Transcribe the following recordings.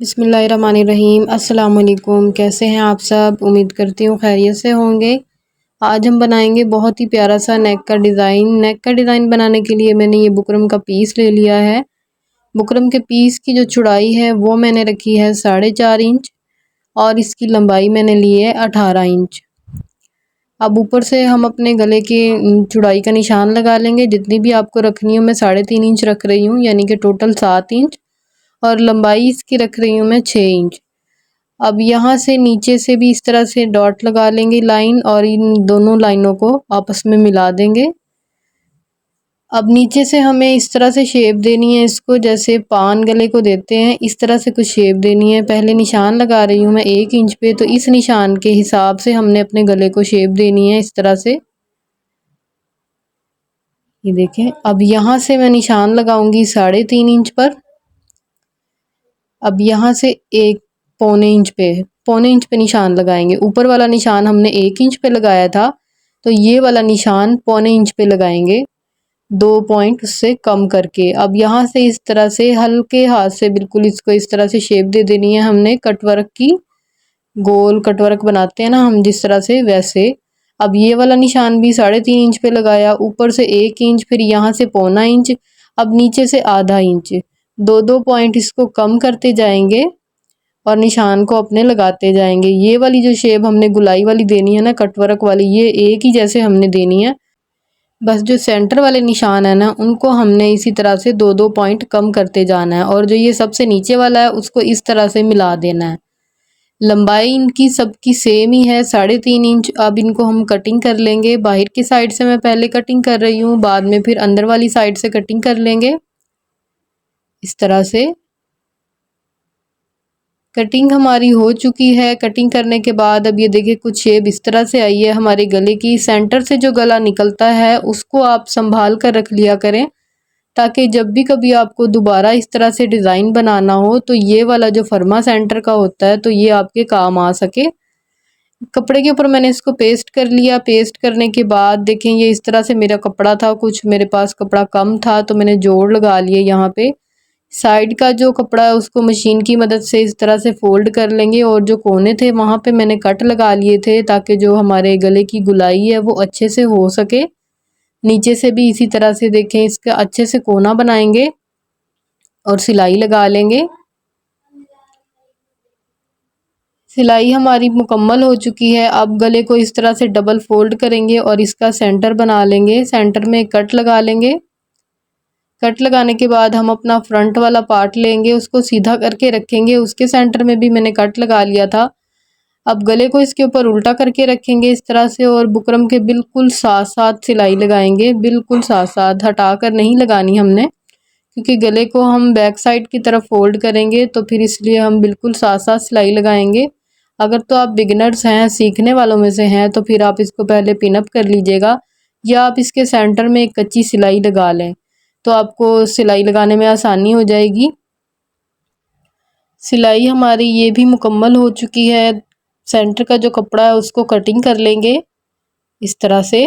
बिस्मिल्लाहिर्रहमानिर्रहीम। अस्सलाम वालेकुम। कैसे हैं आप सब? उम्मीद करती हूँ खैरियत से होंगे। आज हम बनाएंगे बहुत ही प्यारा सा नेक का डिज़ाइन। नेक का डिज़ाइन बनाने के लिए मैंने ये बुकरम का पीस ले लिया है। बुकरम के पीस की जो चौड़ाई है वो मैंने रखी है 4.5 इंच और इसकी लंबाई मैंने ली है 18 इंच। अब ऊपर से हम अपने गले की चौड़ाई का निशान लगा लेंगे। जितनी भी आपको रखनी हो, मैं 3.5 इंच रख रही हूँ, यानी कि टोटल 7 इंच, और लंबाई इसकी रख रही हूँ मैं 6 इंच। अब यहाँ से नीचे से भी इस तरह से डॉट लगा लेंगे लाइन, और इन दोनों लाइनों को आपस में मिला देंगे। अब नीचे से हमें इस तरह से शेप देनी है इसको, जैसे पान गले को देते हैं इस तरह से कुछ शेप देनी है। पहले निशान लगा रही हूँ मैं 1 इंच पे, तो इस निशान के हिसाब से हमने अपने गले को शेप देनी है इस तरह से। ये देखें, अब यहाँ से मैं निशान लगाऊंगी 3.5 इंच पर। अब यहाँ से एक पौने इंच पे निशान लगाएंगे। ऊपर वाला निशान हमने 1 इंच पे लगाया था, तो ये वाला निशान पौने इंच पे लगाएंगे, 2 पॉइंट उससे कम करके। अब यहाँ से इस तरह से हल्के हाथ से बिल्कुल इसको इस तरह से शेप दे देनी है हमने, कटवर्क की। गोल कटवर्क बनाते हैं ना हम जिस तरह से, वैसे। अब ये वाला निशान भी 3.5 इंच पे लगाया, ऊपर से 1 इंच, फिर यहाँ से पौना इंच, अब नीचे से आधा इंच, 2 पॉइंट इसको कम करते जाएंगे और निशान को अपने लगाते जाएंगे। ये वाली जो शेप हमने गुलाई वाली देनी है ना, कटवर्क वाली, ये एक ही जैसे हमने देनी है। बस जो सेंटर वाले निशान है ना, उनको हमने इसी तरह से 2 पॉइंट कम करते जाना है, और जो ये सबसे नीचे वाला है उसको इस तरह से मिला देना है। लंबाई इनकी सबकी सेम ही है, 3.5 इंच। अब इनको हम कटिंग कर लेंगे। बाहर की साइड से मैं पहले कटिंग कर रही हूँ, बाद में फिर अंदर वाली साइड से कटिंग कर लेंगे इस तरह से। कटिंग हमारी हो चुकी है। कटिंग करने के बाद अब ये देखिए कुछ शेप इस तरह से आई है हमारे गले की। सेंटर से जो गला निकलता है उसको आप संभाल कर रख लिया करें, ताकि जब भी कभी आपको दोबारा इस तरह से डिज़ाइन बनाना हो तो ये वाला जो फर्मा सेंटर का होता है तो ये आपके काम आ सके। कपड़े के ऊपर मैंने इसको पेस्ट कर लिया। पेस्ट करने के बाद देखें, ये इस तरह से मेरा कपड़ा था, कुछ मेरे पास कपड़ा कम था तो मैंने जोड़ लगा लिए। यहाँ पे साइड का जो कपड़ा है उसको मशीन की मदद से इस तरह से फोल्ड कर लेंगे, और जो कोने थे वहाँ पे मैंने कट लगा लिए थे, ताकि जो हमारे गले की गुलाई है वो अच्छे से हो सके। नीचे से भी इसी तरह से देखें, इसका अच्छे से कोना बनाएंगे और सिलाई लगा लेंगे। सिलाई हमारी मुकम्मल हो चुकी है। अब गले को इस तरह से डबल फोल्ड करेंगे और इसका सेंटर बना लेंगे। सेंटर में कट लगा लेंगे। कट लगाने के बाद हम अपना फ्रंट वाला पार्ट लेंगे, उसको सीधा करके रखेंगे। उसके सेंटर में भी मैंने कट लगा लिया था। अब गले को इसके ऊपर उल्टा करके रखेंगे इस तरह से, और बुकरम के बिल्कुल साथ साथ सिलाई लगाएंगे। बिल्कुल साथ साथ, हटा कर नहीं लगानी हमने, क्योंकि गले को हम बैक साइड की तरफ फोल्ड करेंगे, तो फिर इसलिए हम बिल्कुल साथ साथ सिलाई लगाएंगे। अगर तो आप बिगिनर्स हैं, सीखने वालों में से हैं, तो फिर आप इसको पहले पिनअप कर लीजिएगा, या आप इसके सेंटर में एक कच्ची सिलाई लगा लें, तो आपको सिलाई लगाने में आसानी हो जाएगी। सिलाई हमारी ये भी मुकम्मल हो चुकी है। सेंटर का जो कपड़ा है उसको कटिंग कर लेंगे इस तरह से।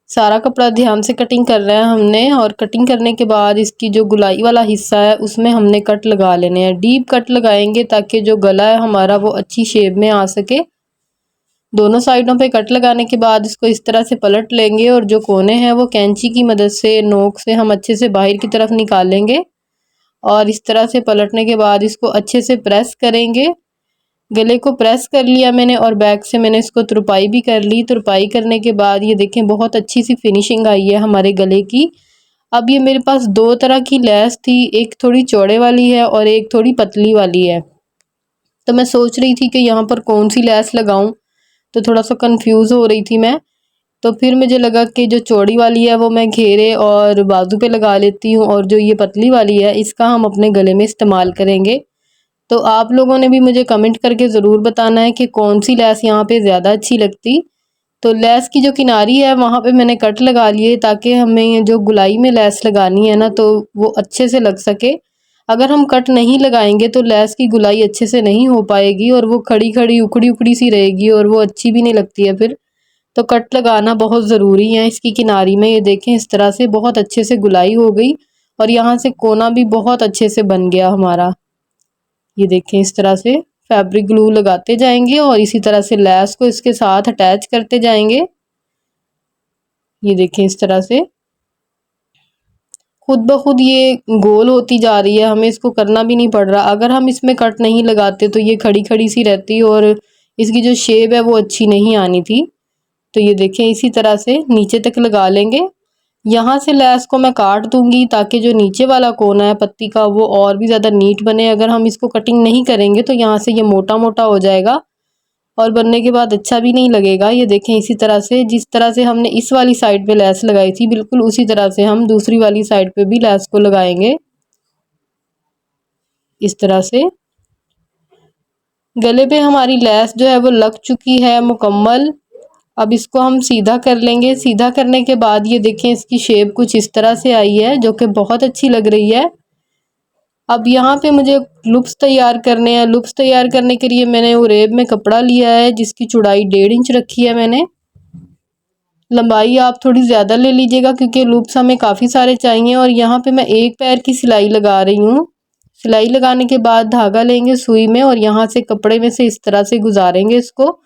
सारा कपड़ा ध्यान से कटिंग कर रहे हैं हमने, और कटिंग करने के बाद इसकी जो गुलाई वाला हिस्सा है उसमें हमने कट लगा लेने हैं। डीप कट लगाएंगे ताकि जो गला है हमारा वो अच्छी शेप में आ सके। दोनों साइडों पे कट लगाने के बाद इसको इस तरह से पलट लेंगे, और जो कोने हैं वो कैंची की मदद से, नोक से हम अच्छे से बाहर की तरफ निकालेंगे, और इस तरह से पलटने के बाद इसको अच्छे से प्रेस करेंगे। गले को प्रेस कर लिया मैंने, और बैक से मैंने इसको तुरपाई भी कर ली। तुरपाई करने के बाद ये देखें बहुत अच्छी सी फिनिशिंग आई है हमारे गले की। अब ये मेरे पास 2 तरह की लेस थी, एक थोड़ी चौड़े वाली है और एक थोड़ी पतली वाली है। तो मैं सोच रही थी कि यहाँ पर कौन सी लेस लगाऊं, तो थोड़ा सा कंफ्यूज हो रही थी मैं। तो फिर मुझे लगा कि जो चौड़ी वाली है वो मैं घेरे और बाजू पे लगा लेती हूँ, और जो ये पतली वाली है इसका हम अपने गले में इस्तेमाल करेंगे। तो आप लोगों ने भी मुझे कमेंट करके ज़रूर बताना है कि कौन सी लेस यहाँ पे ज़्यादा अच्छी लगती। तो लेस की जो किनारी है वहाँ पे मैंने कट लगा लिए, ताकि हमें जो गुलाई में लेस लगानी है ना तो वो अच्छे से लग सके। अगर हम कट नहीं लगाएंगे तो लेस की गुलाई अच्छे से नहीं हो पाएगी, और वो खड़ी खड़ी उखड़ी उखड़ी सी रहेगी, और वो अच्छी भी नहीं लगती है फिर। तो कट लगाना बहुत ज़रूरी है इसकी किनारी में। ये देखें इस तरह से बहुत अच्छे से गुलाई हो गई, और यहाँ से कोना भी बहुत अच्छे से बन गया हमारा। ये देखें, इस तरह से फैब्रिक ग्लू लगाते जाएंगे और इसी तरह से लैस को इसके साथ अटैच करते जाएंगे। ये देखें, इस तरह से खुद ब खुद ये गोल होती जा रही है, हमें इसको करना भी नहीं पड़ रहा। अगर हम इसमें कट नहीं लगाते तो ये खड़ी खड़ी सी रहती और इसकी जो शेप है वो अच्छी नहीं आनी थी। तो ये देखें, इसी तरह से नीचे तक लगा लेंगे। यहाँ से लैस को मैं काट दूंगी ताकि जो नीचे वाला कोना है पत्ती का वो और भी ज़्यादा नीट बने। अगर हम इसको कटिंग नहीं करेंगे तो यहाँ से ये मोटा मोटा हो जाएगा और बनने के बाद अच्छा भी नहीं लगेगा। ये देखें, इसी तरह से जिस तरह से हमने इस वाली साइड पे लैस लगाई थी बिल्कुल उसी तरह से हम दूसरी वाली साइड पे भी लैस को लगाएंगे। इस तरह से गले पे हमारी लैस जो है वो लग चुकी है मुकम्मल। अब इसको हम सीधा कर लेंगे। सीधा करने के बाद ये देखें, इसकी शेप कुछ इस तरह से आई है जो कि बहुत अच्छी लग रही है। अब यहाँ पे मुझे लूप्स तैयार करने हैं। लूप्स तैयार करने के लिए मैंने उरेब में कपड़ा लिया है जिसकी चौड़ाई 1.5 इंच रखी है मैंने। लंबाई आप थोड़ी ज़्यादा ले लीजिएगा क्योंकि लूप्स हमें काफ़ी सारे चाहिए। और यहाँ पे मैं एक पैर की सिलाई लगा रही हूँ। सिलाई लगाने के बाद धागा लेंगे सुई में और यहाँ से कपड़े में से इस तरह से गुजारेंगे इसको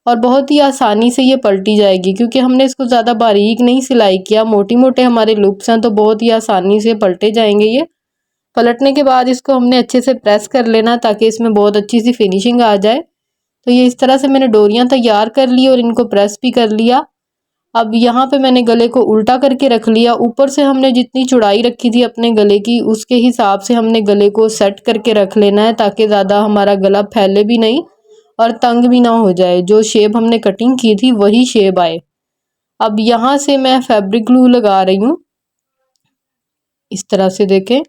और बहुत ही आसानी से ये पलटी जाएगी क्योंकि हमने इसको ज़्यादा बारीक नहीं सिलाई किया। मोटी मोटे हमारे लूप्स हैं तो बहुत ही आसानी से पलटे जाएंगे। ये पलटने के बाद इसको हमने अच्छे से प्रेस कर लेना ताकि इसमें बहुत अच्छी सी फिनिशिंग आ जाए। तो ये इस तरह से मैंने डोरियां तैयार कर ली और इनको प्रेस भी कर लिया। अब यहाँ पे मैंने गले को उल्टा करके रख लिया। ऊपर से हमने जितनी चौड़ाई रखी थी अपने गले की उसके हिसाब से हमने गले को सेट करके रख लेना है ताकि ज़्यादा हमारा गला फैले भी नहीं और तंग भी ना हो जाए। जो शेप हमने कटिंग की थी वही शेप आए। अब यहाँ से मैं फैब्रिक ग्लू लगा रही हूँ। इस तरह से देखें,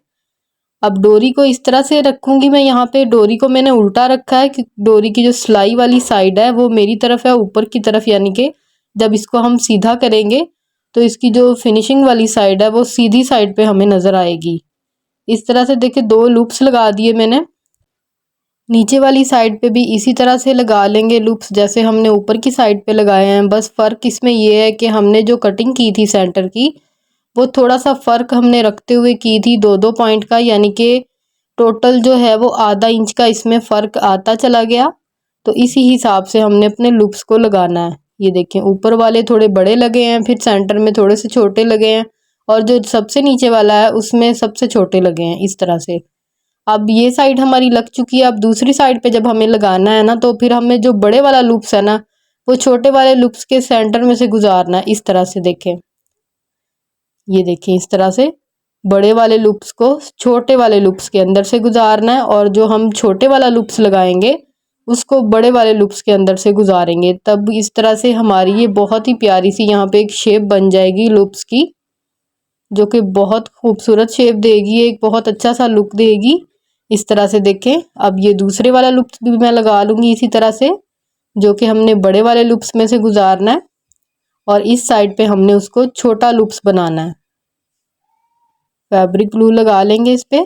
अब डोरी को इस तरह से रखूंगी मैं। यहाँ पे डोरी को मैंने उल्टा रखा है कि डोरी की जो सिलाई वाली साइड है वो मेरी तरफ है ऊपर की तरफ, यानी कि जब इसको हम सीधा करेंगे तो इसकी जो फिनिशिंग वाली साइड है वो सीधी साइड पे हमें नजर आएगी। इस तरह से देखिए 2 लूप्स लगा दिए मैंने। नीचे वाली साइड पे भी इसी तरह से लगा लेंगे लूप्स जैसे हमने ऊपर की साइड पे लगाए हैं। बस फ़र्क इसमें ये है कि हमने जो कटिंग की थी सेंटर की वो थोड़ा सा फ़र्क हमने रखते हुए की थी 2-2 पॉइंट का, यानी कि टोटल जो है वो आधा इंच का इसमें फ़र्क आता चला गया। तो इसी हिसाब से हमने अपने लूप्स को लगाना है। ये देखें, ऊपर वाले थोड़े बड़े लगे हैं, फिर सेंटर में थोड़े से छोटे लगे हैं और जो सबसे नीचे वाला है उसमें सबसे छोटे लगे हैं। इस तरह से अब ये साइड हमारी लग चुकी है। अब दूसरी साइड पे जब हमें लगाना है ना तो फिर हमें जो बड़े वाला लूप्स है ना वो छोटे वाले लूप्स के सेंटर में से गुजारना है। इस तरह से देखें, ये देखें, इस तरह से बड़े वाले लूप्स को छोटे वाले लूप्स के अंदर से गुजारना है और जो हम छोटे वाला लूप्स लगाएंगे उसको बड़े वाले लूप्स के अंदर से गुजारेंगे। तब इस तरह से हमारी ये बहुत ही प्यारी सी यहाँ पे एक शेप बन जाएगी लूप्स की, जो कि बहुत खूबसूरत शेप देगी, एक बहुत अच्छा सा लुक देगी। इस तरह से देखें, अब ये दूसरे वाला लूप्स भी मैं लगा लूँगी इसी तरह से, जो कि हमने बड़े वाले लूप्स में से गुजारना है और इस साइड पे हमने उसको छोटा लूप्स बनाना है। फैब्रिक ग्लू लगा लेंगे इस पे।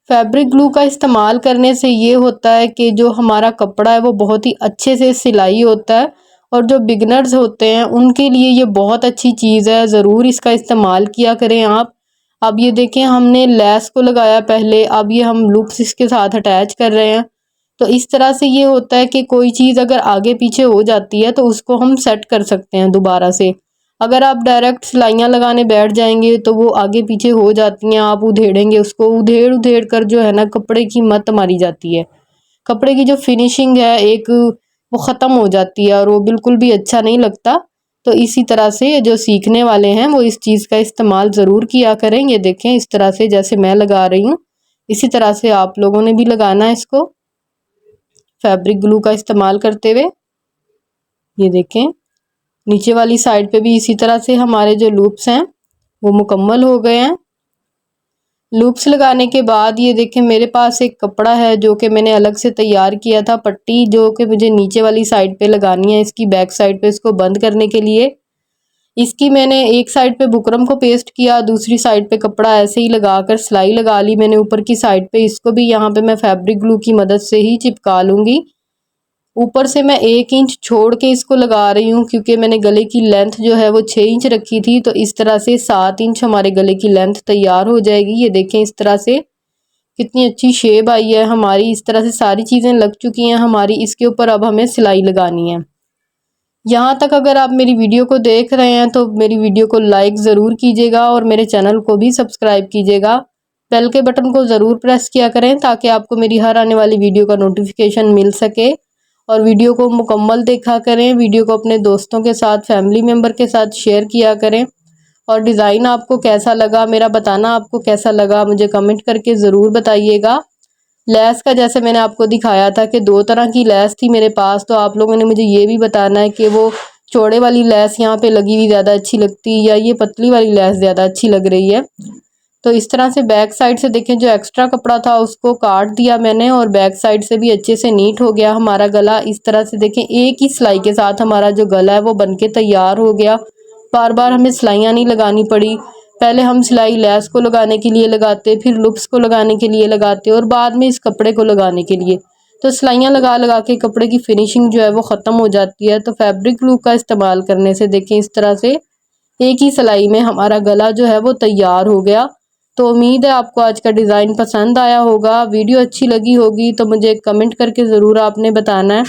फैब्रिक ग्लू का इस्तेमाल करने से ये होता है कि जो हमारा कपड़ा है वो बहुत ही अच्छे से सिलाई होता है और जो बिगनर्स होते हैं उनके लिए ये बहुत अच्छी चीज़ है। ज़रूर इसका इस्तेमाल किया करें आप। अब ये देखें, हमने लेस को लगाया पहले, अब ये हम लूप्स इसके साथ अटैच कर रहे हैं। तो इस तरह से ये होता है कि कोई चीज़ अगर आगे पीछे हो जाती है तो उसको हम सेट कर सकते हैं दोबारा से। अगर आप डायरेक्ट सिलाइयाँ लगाने बैठ जाएंगे तो वो आगे पीछे हो जाती हैं, आप उधेड़ेंगे उसको, उधेड़ उधेड़ कर जो है ना कपड़े की मत मारी जाती है। कपड़े की जो फिनिशिंग है एक वो ख़त्म हो जाती है और वो बिल्कुल भी अच्छा नहीं लगता। तो इसी तरह से जो सीखने वाले हैं वो इस चीज़ का इस्तेमाल ज़रूर किया करें। ये देखें, इस तरह से जैसे मैं लगा रही हूँ इसी तरह से आप लोगों ने भी लगाना है इसको फैब्रिक ग्लू का इस्तेमाल करते हुए। ये देखें, नीचे वाली साइड पे भी इसी तरह से हमारे जो लूप्स हैं वो मुकम्मल हो गए हैं। लूप्स लगाने के बाद ये देखें, मेरे पास एक कपड़ा है जो कि मैंने अलग से तैयार किया था, पट्टी जो कि मुझे नीचे वाली साइड पे लगानी है इसकी बैक साइड पे इसको बंद करने के लिए। इसकी मैंने एक साइड पे बुकरम को पेस्ट किया, दूसरी साइड पे कपड़ा ऐसे ही लगाकर सिलाई लगा ली मैंने ऊपर की साइड पे। इसको भी यहाँ पे मैं फैब्रिक ग्लू की मदद से ही चिपका लूँगी। ऊपर से मैं 1 इंच छोड़ के इसको लगा रही हूँ, क्योंकि मैंने गले की लेंथ जो है वो 6 इंच रखी थी। तो इस तरह से 7 इंच हमारे गले की लेंथ तैयार हो जाएगी। ये देखें इस तरह से कितनी अच्छी शेप आई है हमारी। इस तरह से सारी चीज़ें लग चुकी हैं हमारी। इसके ऊपर अब हमें सिलाई लगानी है। यहाँ तक अगर आप मेरी वीडियो को देख रहे हैं तो मेरी वीडियो को लाइक ज़रूर कीजिएगा और मेरे चैनल को भी सब्सक्राइब कीजिएगा। बेल के बटन को ज़रूर प्रेस किया करें ताकि आपको मेरी हर आने वाली वीडियो का नोटिफिकेशन मिल सके। और वीडियो को मुकम्मल देखा करें। वीडियो को अपने दोस्तों के साथ, फैमिली मेम्बर के साथ शेयर किया करें। और डिज़ाइन आपको कैसा लगा, मेरा बताना आपको कैसा लगा, मुझे कमेंट करके ज़रूर बताइएगा। लेस का जैसे मैंने आपको दिखाया था कि 2 तरह की लेस थी मेरे पास, तो आप लोगों ने मुझे ये भी बताना है कि वो चौड़े वाली लेस यहाँ पे लगी हुई ज़्यादा अच्छी लगती है या ये पतली वाली लेस ज़्यादा अच्छी लग रही है। तो इस तरह से बैक साइड से देखें, जो एक्स्ट्रा कपड़ा था उसको काट दिया मैंने और बैक साइड से भी अच्छे से नीट हो गया हमारा गला। इस तरह से देखें, एक ही सिलाई के साथ हमारा जो गला है वो बनके तैयार हो गया। बार बार हमें सिलाइयाँ नहीं लगानी पड़ी। पहले हम सिलाई लेस को लगाने के लिए लगाते, फिर लुप्स को लगाने के लिए लगाते और बाद में इस कपड़े को लगाने के लिए। तो सिलाइयाँ लगा लगा के कपड़े की फिनिशिंग जो है वो ख़त्म हो जाती है। तो फैब्रिक ग्लू का इस्तेमाल करने से देखें इस तरह से एक ही सिलाई में हमारा गला जो है वो तैयार हो गया। तो उम्मीद है आपको आज का डिज़ाइन पसंद आया होगा। वीडियो अच्छी लगी होगी तो मुझे कमेंट करके ज़रूर आपने बताना है।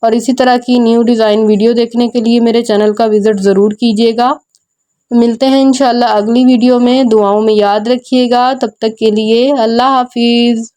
और इसी तरह की न्यू डिज़ाइन वीडियो देखने के लिए मेरे चैनल का विज़िट ज़रूर कीजिएगा। मिलते हैं इंशाल्लाह अगली वीडियो में। दुआओं में याद रखिएगा। तब तक के लिए अल्लाह हाफिज़।